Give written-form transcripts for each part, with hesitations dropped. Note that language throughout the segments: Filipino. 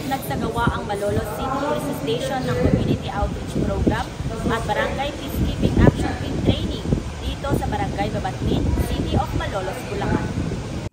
nagsagawa ang Malolos City Police Station ng Community Outreach Program at Barangay Peacekeeping Action Team Training dito sa Barangay Babatnin, City of Malolos, Bulacan.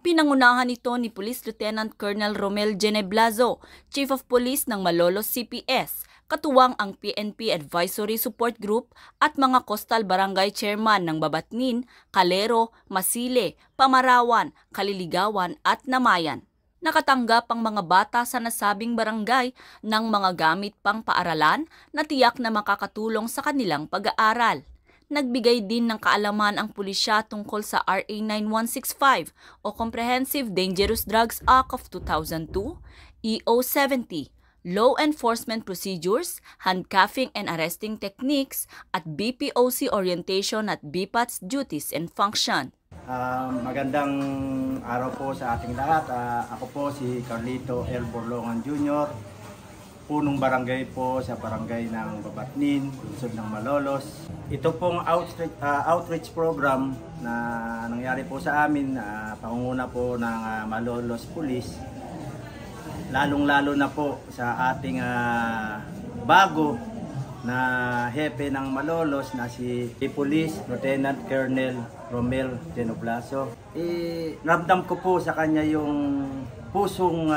Pinangunahan ito ni Police Lieutenant Colonel Romel Geneblazo, Chief of Police ng Malolos CPS, katuwang ang PNP Advisory Support Group at mga Coastal Barangay Chairman ng Babatnin, Calero, Masile, Pamarawan, Kaliligawan at Namayan. Nakatanggap ang mga bata sa nasabing barangay ng mga gamit pang paaralan na tiyak na makakatulong sa kanilang pag-aaral. Nagbigay din ng kaalaman ang pulisya tungkol sa RA 9165 o Comprehensive Dangerous Drugs Act of 2002, EO 70, Law Enforcement Procedures, Handcuffing and Arresting Techniques at BPOC Orientation at BPAT's Duties and Function. Magandang araw po sa ating lahat. Ako po si Carlito L. Borlongan Jr., punong barangay po sa barangay ng Babatnin, lungsod ng Malolos. Ito pong outreach program na nangyari po sa amin, pangunguna po ng Malolos Police, lalong-lalo na po sa ating bago na hepe ng Malolos na si Police Lieutenant Colonel Romel Geneblazo. Ramdam ko po sa kanya yung pusong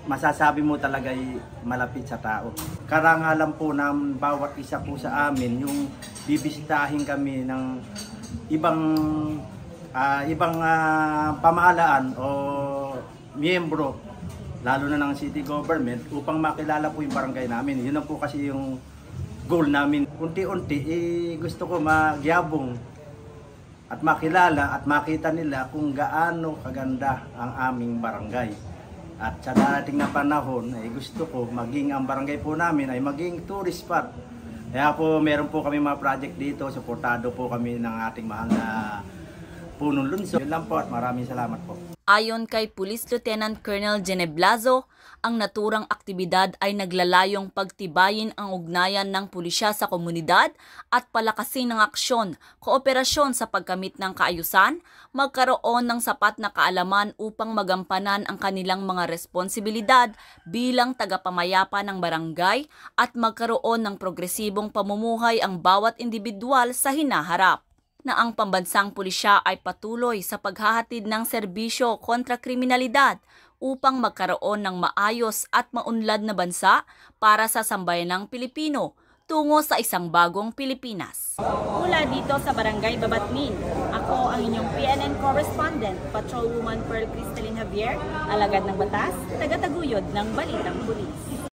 masasabi mo talaga ay malapit sa tao. Karangalan po ng bawat isa po sa amin yung bibisitahin kami ng ibang pamahalaan o miyembro, lalo na ng city government, upang makilala po yung barangay namin. Yun na po kasi yung goal namin. Unti-unti, gusto ko magyabong at makilala at makita nila kung gaano kaganda ang aming barangay. At sa darating na panahon, gusto ko maging ang barangay po namin ay maging tourist spot. Kaya po meron po kami mga project dito, suportado po kami ng ating mahal na punong lungsod. Yun lang po at maraming salamat po. Ayon kay Police Lieutenant Colonel Geneblazo, ang naturang aktibidad ay naglalayong pagtibayin ang ugnayan ng pulisya sa komunidad at palakasin ng aksyon, kooperasyon sa pagkamit ng kaayusan, magkaroon ng sapat na kaalaman upang magampanan ang kanilang mga responsibilidad bilang tagapamayapa ng barangay at magkaroon ng progresibong pamumuhay ang bawat individual sa hinaharap. Na ang pambansang pulisya ay patuloy sa paghahatid ng serbisyo kontra kriminalidad upang magkaroon ng maayos at maunlad na bansa para sa sambayanang Pilipino tungo sa isang bagong Pilipinas. Mula dito sa Barangay Babatnin, ako ang inyong PNN correspondent, Patrolwoman Pearl Cristalin Javier, alagad ng batas, tagataguyod ng Balitang Pulis.